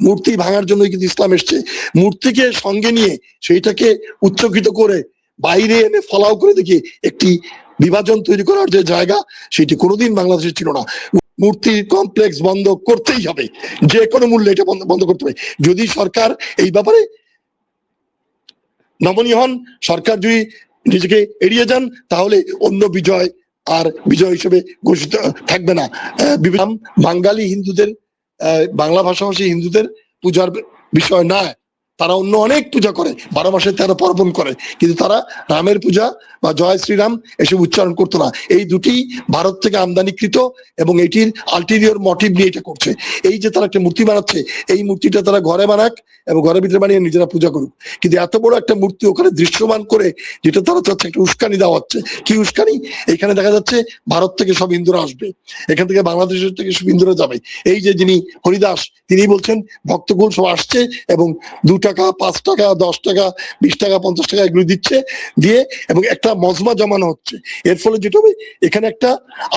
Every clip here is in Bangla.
মূর্তি ভাঙার জন্য কিন্তু ইসলাম এসছে। মূর্তিকে সঙ্গে নিয়ে সেইটাকে উচ্চকিত করে বাইরে এনে ফলাও করে দেখি একটি বিভাজন তৈরি করার যে জায়গা, সেটি কোনোদিন বাংলাদেশে ছিল না। মূর্তি কমপ্লেক্স বন্ধ করতেই হবে, যে কোনো মূল্যে এটা বন্ধ করতে হবে। যদি সরকার এই ব্যাপারে নমনীয় হন, সরকার যদি নিজেকে এড়িয়ে যান, তাহলে অন্য বিজয় আর বিজয় হিসেবে ঘোষিত থাকবে না। বাঙালি হিন্দুদের, বাংলা ভাষাভাষী হিন্দুদের পূজার বিষয় না। তারা অন্য অনেক পূজা করে, 12 মাসে 13 পার্বণ করে, কিন্তু তারা রামের পূজা বা জয় শ্রীরাম এসব উচ্চারণ করতো না। এই দুটি ভারত থেকে আমদানিকৃত এবং এটির আলটিরিয়র মোটিভ নিয়ে এটা করছে। এই যে তারা একটা মূর্তি বানাচ্ছে, এই মূর্তিটা তারা ঘরে বানাক এবং ঘরের ভিতরে বানিয়ে নিজেরা পূজা করুক, কিন্তু এত বড় একটা মূর্তি ওখানে দৃশ্যমান করে যেটা তারা চাচ্ছে একটা উস্কানি দেওয়া হচ্ছে। কি উস্কানি? এখানে দেখা যাচ্ছে ভারত থেকে সব হিন্দুরা আসবে, এখান থেকে বাংলাদেশের থেকে সব হিন্দুরা যাবে। এই যে যিনি হরিদাস, তিনি বলছেন ভক্তকুল সব আসছে এবং 2 টাকা 5 টাকা 10 টাকা 20 টাকা 50 টাকা এগুলো দিচ্ছে, দিয়ে এবং একটা মজমা জমানো হচ্ছে। এর ফলে যেটা হবে, এখানে একটা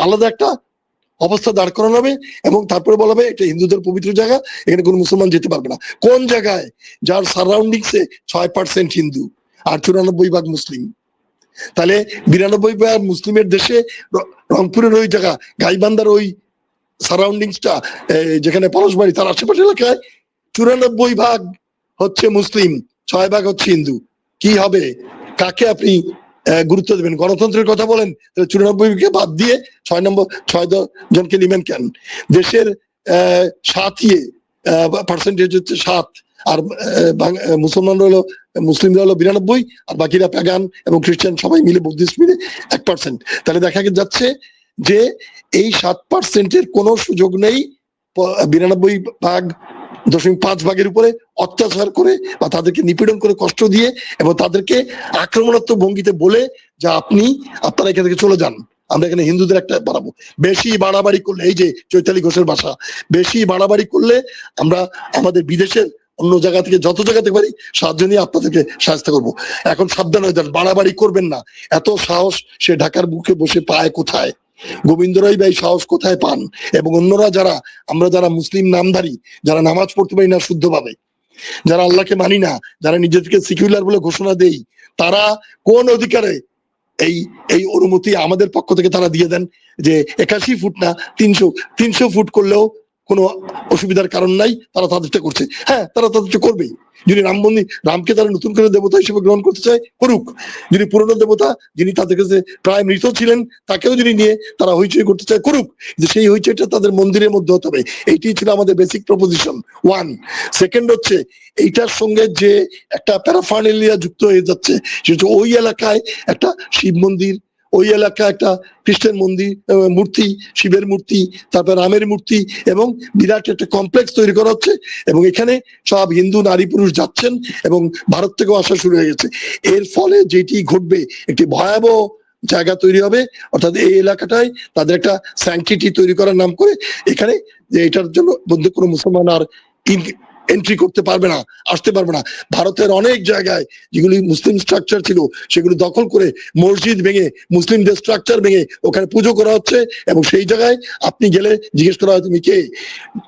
আলাদা একটা অবস্থা দাঁড় করানো হবে এবং তারপরে বলা হবে এটা হিন্দুদের পবিত্র জায়গা, এখানে কোনো মুসলমান যেতে পারবে না। কোন জায়গায়? যার সারাউন্ডিংসে 6% হিন্দু আর 94% মুসলিম। তাহলে 92% মুসলিমের দেশে রংপুরের ওই জায়গা, গাইবান্ধার ওই সারাউন্ডিংসটা, যেখানে পলাশবাড়ি তার আশেপাশে এলাকায় 94% হচ্ছে মুসলিম, 6% হচ্ছে হিন্দু। কি হবে? কাকে আপনি গুরুত্ব দেবেন? গণতন্ত্রের কথা বলেন, 94%কে বাদ দিয়ে 6 জনকে নিবেন কেন? দেশের 7% হচ্ছে 7, আর মুসলমানরা হলো, মুসলিমরা হলো 92, আর বাকিরা প্যাগান এবং খ্রিস্টান সবাই মিলে, বুদ্ধিস্ট মিলে 1%। তাহলে দেখা যাচ্ছে যে এই 7%-এর কোনো সুযোগ নেই 92.5% উপরে অত্যাচার করে বা তাদেরকে নিপীড়ন করে, কষ্ট দিয়ে এবং তাদেরকে আক্রমণাত্মক ভঙ্গিতে বলে যে আপনারা এখান থেকে চলে যান, আমরা এখানে হিন্দুদের একটা বাড়াবো। বেশি বাড়াবাড়ি করলে, এই যে চৈতালি ঘোষের ভাষা, বেশি বাড়াবাড়ি করলে আমরা আমাদের বিদেশের অন্য জায়গা থেকে যত জায়গা থেকে পারি সাহায্য নিয়ে আপনাদেরকে সাহায্য করবো। এখন সাবধান হয়ে যান, বাড়াবাড়ি করবেন না। এত সাহস সে ঢাকার বুকে বসে পায় কোথায়? গোবিন্দ রায় ভাই সাহস কোথায় পান? এবং অন্যরা যারা, আমরা যারা মুসলিম নামধারী, যারা নামাজ পড়তে পারি না শুদ্ধভাবে, যারা আল্লাহকে মানি না, যারা নিজেদেরকে সিকিউলার বলে ঘোষণা দেই, তারা কোন অধিকারে এই এই অনুমতি আমাদের পক্ষ থেকে তারা দিয়ে দেন যে 81 ফুট না 300 ফুট করলেও কোনো অসুবিধার কারণ নাই, তারা তাদেরটা করছে। হ্যাঁ, তারা তাদেরটা করবেই। যদি রামকে তারা নতুন করে দেবতা হিসেবে গ্রহণ করতে চায়, করুক। যদি পুরনো দেবতা, যিনি তাদের কাছে প্রায় মৃত ছিলেন, তাকেও যদি নিয়ে তারা হইচই করতে চায়, করুক। যে সেই হইচইটা তাদের মন্দিরের মধ্যে হতে হবে। এইটি ছিল আমাদের বেসিক প্রপোজিশন 1। সেকেন্ড হচ্ছে, এইটার সঙ্গে যে একটা প্যারাফার্নালিয়া যুক্ত হয়ে যাচ্ছে, সেটা ওই এলাকায় একটা শিব মন্দির, ওই এলাকায় একটা খ্রিস্টান মন্দির, মূর্তি, শিবের মূর্তি, তারপর রামের মূর্তি, এবং বিরাট একটা কমপ্লেক্স তৈরি করা হচ্ছে। এবং এখানে সব হিন্দু নারী পুরুষ যাচ্ছেন এবং ভারত থেকেও আসা শুরু হয়ে গেছে। এর ফলে যেটি ঘটবে, একটি ভয়াবহ জায়গা তৈরি হবে। অর্থাৎ এই এলাকাটায় তাদের একটা স্যাংটিটি তৈরি করার নাম করে এখানে, যে এটার জন্য বন্ধু কোনো মুসলমান আর এন্ট্রি করতে পারবে না, আসতে পারবে না। ভারতের অনেক জায়গায় যেগুলি মুসলিম স্ট্রাকচার ছিল, সেগুলো দখল করে মসজিদ ভেঙে, মুসলিমদের স্ট্রাকচার ভেঙে ওখানে পুজো করা হচ্ছে। এবং সেই জায়গায় আপনি গেলে জিজ্ঞেস করা হয় তুমি কে,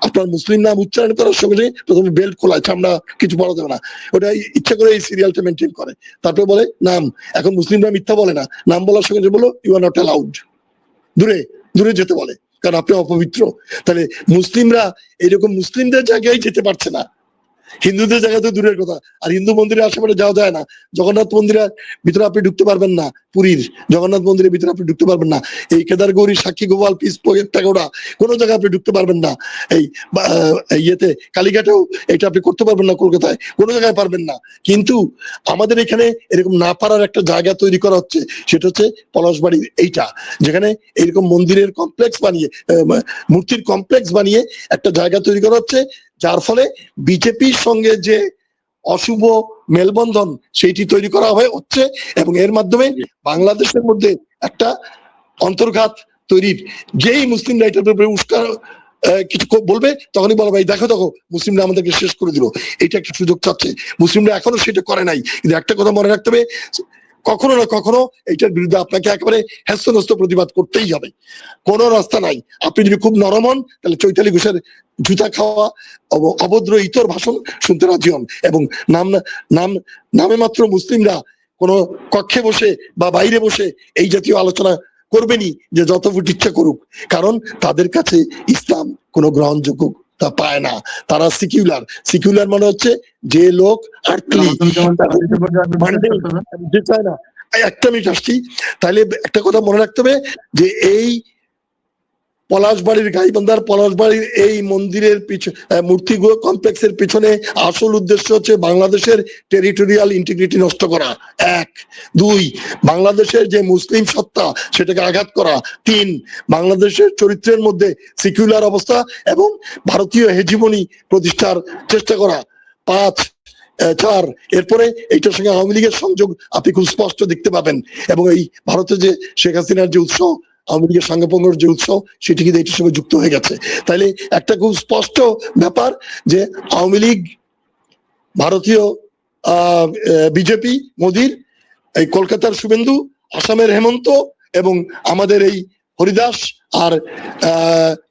আপনার মুসলিম নাম উচ্চারণ করার সঙ্গে প্রথমে বেল্ট খোলায়, চামড়া কিছু বলা যাবে না। ওটা ইচ্ছা করে এই সিরিয়ালটা মেনটেন করে। তারপরে বলে নাম, এখন মুসলিমরা মিথ্যা বলে না, নাম বলার সঙ্গে যে বলো ইউ আর নট অ্যালাউড, দূরে দূরে যেতে বলে, কারণ আপনি অপবিত্র। তাহলে মুসলিমরা এরকম মুসলিমদের জায়গায় যেতে পারছে না, হিন্দুদের জায়গা তো দূরের কথা। আর হিন্দু মন্দিরের আশেপাশে যাওয়া যায় না। জগন্নাথ মন্দিরের ভিতরে আপনি ঢুকতে পারবেন না, পুরীর জগন্নাথ মন্দিরের ভিতরে আপনি ঢুকতে পারবেন না। এই কেদার গৌরী, সাক্ষী গোপাল, পিস টাকা কোনো জায়গায় আপনি ঢুকতে পারবেন না। এই ইয়েতে কালীঘাটেও এটা আপনি করতে পারবেন না, কলকাতায় কোনো জায়গায় পারবেন না। কিন্তু আমাদের এখানে এরকম না পারার একটা জায়গা তৈরি করা হচ্ছে, সেটা হচ্ছে পলাশবাড়ি এইটা, যেখানে এইরকম মন্দিরের কমপ্লেক্স বানিয়ে, মূর্তির কমপ্লেক্স বানিয়ে একটা জায়গা তৈরি করা হচ্ছে, যার ফলে বিজেপির সঙ্গে যে অশুভ মেলবন্ধন সেইটি তৈরি করা হচ্ছে। এবং এর মাধ্যমে বাংলাদেশের মধ্যে একটা অন্তর্ঘাত তৈরির, যেই মুসলিমরা এটার ব্যাপারে উস্কার কিছু বলবে, তখনই বলা ভাই দেখো দেখো মুসলিমরা আমাদেরকে শেষ করে দিল। এটা একটা সুযোগ চাচ্ছে। মুসলিমরা এখনো সেটা করে নাই, কিন্তু একটা কথা মনে রাখতে হবে, কখনো না কখনো এইটার বিরুদ্ধে আপনাকে একেবারে হ্যাস্যনস্ত প্রতিবাদ করতেই হবে, কোনো রাস্তা নাই। আপনি যদি খুব নরম হন তাহলে চৈতালি ঘোষের জুতা খাওয়া অভদ্র ইতর ভাষণ শুনতে রাজি হন, এবং নাম নাম নামে মাত্র মুসলিমরা কোনো কক্ষে বসে বা বাইরে বসে এই জাতীয় আলোচনা করবেনই, যে যত ফুট ইচ্ছা করুক, কারণ তাদের কাছে ইসলাম কোনো গ্রহণযোগ্য তা পায় না। তারা সিকিউলার মানে হচ্ছে যে লোক চায় না। একটা মিনিট আসছি। তাহলে একটা কথা মনে রাখতে হবে যে এই পলাশবাড়ির গাইবান্ধার পলাশবাড়ির এই মন্দিরের মূর্তি কমপ্লেক্সের পিছনে আসল উদ্দেশ্য হচ্ছে বাংলাদেশের টেরিটোরিয়াল ইন্টিগ্রিটি নষ্ট করা, 1। 2, বাংলাদেশের যে মুসলিম সত্তা সেটাকে আঘাত করা। 3, বাংলাদেশের চরিত্রের মধ্যে সিকিউলার অবস্থা এবং ভারতীয় হেজিমনি প্রতিষ্ঠার চেষ্টা করা। 5, 4, এরপরে এইটার সঙ্গে আওয়ামী লীগের সংযোগ আপনি খুব স্পষ্ট দেখতে পাবেন, এবং এই ভারতে যে শেখ হাসিনার যে উৎস, আওয়ামী লীগের সাঙ্গপঙ্গর যে উৎস, সেটি কিন্তু এটির সঙ্গে যুক্ত হয়ে গেছে। তাইলে একটা খুব স্পষ্ট ব্যাপার যে আওয়ামী লীগ, ভারতীয় বিজেপি মোদির, এই কলকাতার শুভেন্দু, আসামের হেমন্ত এবং আমাদের এই হরিদাস আর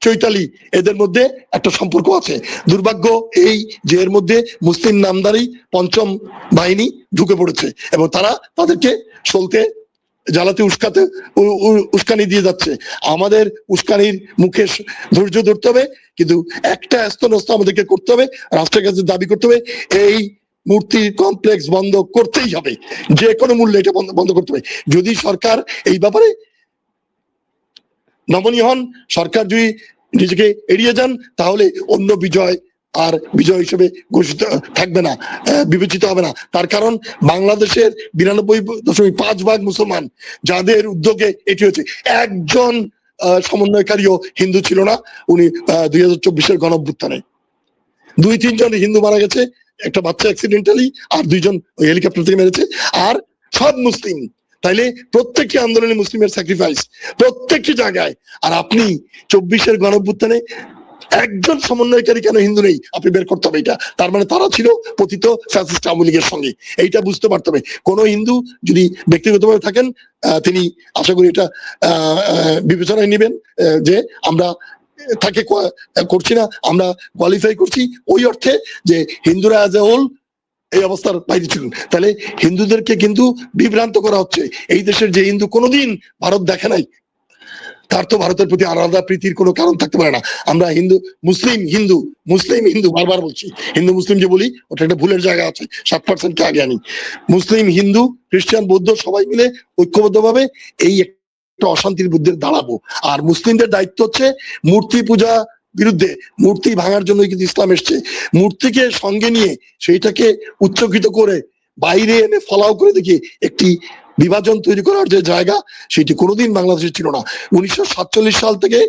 চৈতালি, এদের মধ্যে একটা সম্পর্ক আছে। দুর্ভাগ্য এই যে এর মধ্যে মুসলিম নামধারী পঞ্চম বাহিনী ঢুকে পড়েছে এবং তারা তাদেরকে চলতে জ্বালাতে উস্কানি দিয়ে যাচ্ছে। আমাদের উস্কানির মুখে ধৈর্য ধরতে হবে, কিন্তু একটা ন্যস্ত আমাদেরকে করতে হবে, রাষ্ট্রের কাছে দাবি করতে হবে এই মূর্তি কমপ্লেক্স বন্ধ করতেই হবে, যে কোনো মূল্যে এটা বন্ধ করতে হবে। যদি সরকার এই ব্যাপারে নমনীয় হন, সরকার যদি নিজেকে এড়িয়ে যান, তাহলে অন্য বিজয় আর বিজয় হিসেবে ঘোষিত থাকবে না, বিবেচিত হবে না। তার কারণ বাংলাদেশের 92.5% মুসলমান, যাদের উদ্যোগে এটি হচ্ছে। একজন সমন্বয়কারীও হিন্দু ছিল না। উনি 2024-এর গণঅভ্যুত্থানে 2-3 জন হিন্দু মারা গেছে, একটা বাচ্চা অ্যাক্সিডেন্টালি, আর 2 জন ওই হেলিকপ্টার থেকে মেরেছে, আর সব মুসলিম। তাইলে প্রত্যেকটি আন্দোলনে মুসলিমের স্যাক্রিফাইস প্রত্যেকটি জায়গায়। আর আপনি 24-এর গণঅভ্যুত্থানে একজন সমন্বয়কারী কেন হিন্দু নেই, আপনি বের করতে হবে এটা। তার মানে তারা ছিল পতিত ফ্যাসিস্ট আওয়ামী লীগের সঙ্গে, এইটা বুঝতে পারতে হবে। কোন হিন্দু যদি ব্যক্তিগতভাবে থাকেন, তিনি আশা করি এটা বিবেচনায় নেবেন যে আমরা তাকে করছি না, আমরা কোয়ালিফাই করছি ওই অর্থে যে হিন্দুরা অ্যাজ এ হোল এই অবস্থার বাইরে ছিলেন। তাহলে হিন্দুদেরকে কিন্তু বিভ্রান্ত করা হচ্ছে। এই দেশের যে হিন্দু কোনোদিন ভারত দেখে নাই, তার তো ভারতের প্রতি আলাদা প্রীতির কোনো কারণ থাকতে পারে না। আমরা মুসলিম হিন্দু বারবার বলছি, হিন্দু মুসলিম যে বলি ওটা একটা ভুলের জায়গা আছে, 7%-কে আগে আনি। মুসলিম, হিন্দু, খ্রিস্টান, বৌদ্ধ সবাই মিলে ঐক্যবদ্ধভাবে এই একটা অশান্তির বিরুদ্ধে দাঁড়াবো। আর মুসলিমদের দায়িত্ব হচ্ছে মূর্তি পূজা বিরুদ্ধে, মূর্তি ভাঙার জন্য কিন্তু ইসলাম এসছে, মূর্তিকে সঙ্গে নিয়ে সেইটাকে উচ্চকিত করে বাইরে এনে ফলাও করে দেখিয়ে একটি বিভাজন তৈরি করার যে জায়গা, সেটি কোনোদিন বাংলাদেশে ছিল না। 1947 সাল থেকে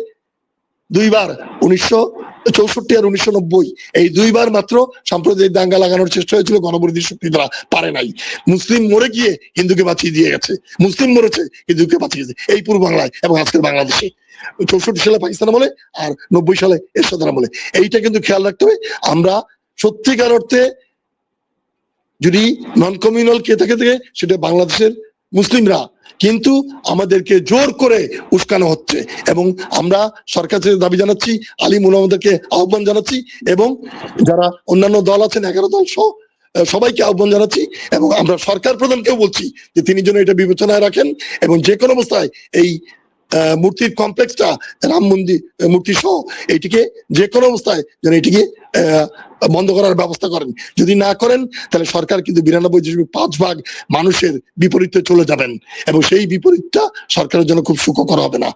2 বার, 1964 আর 1990, এই 2 বার মাত্র সাম্প্রদায়িক দাঙ্গা লাগানোর চেষ্টা হয়েছিল, গণবিরোধী শক্তি দ্বারা পারে নাই। মুসলিম মরে গিয়ে হিন্দুকে বাঁচিয়ে দিয়ে গেছে, মুসলিম মরেছে হিন্দুকে বাঁচিয়ে গেছে, এই পূর্ব বাংলায় এবং আজকের বাংলাদেশে। 64 সালে পাকিস্তান আমলে আর 90 সালে এরশাদ আমলে। এইটা কিন্তু খেয়াল রাখতে হবে। আমরা সত্যিকার অর্থে যদি নন কমিউনাল কে থাকে সেটা বাংলাদেশের মুসলিমরা, কিন্তু আমাদেরকে জোর করে উস্কানো হচ্ছে এবং আমরা সরকারের দাবি জানাচ্ছি, আলিম উলামাদেরকে আহ্বান জানাচ্ছি, এবং যারা অন্যান্য দল আছেন 11 দল সহ সবাইকে আহ্বান জানাচ্ছি, এবং আমরা সরকার প্রধানকেও বলছি যে তিনি যেন এটা বিবেচনায় রাখেন এবং যে কোনো অবস্থায় এই মূর্তির কমপ্লেক্সটা, রাম মন্দির মূর্তি সহ এটিকে যে কোনো অবস্থায় যেন এটিকে বন্ধ করার ব্যবস্থা করেন। যদি না করেন তাহলে সরকার কিন্তু 92.5% মানুষের বিপরীতে চলে যাবেন এবং সেই বিপরীতটা সরকারের জন্য খুব সুখকর হবে না।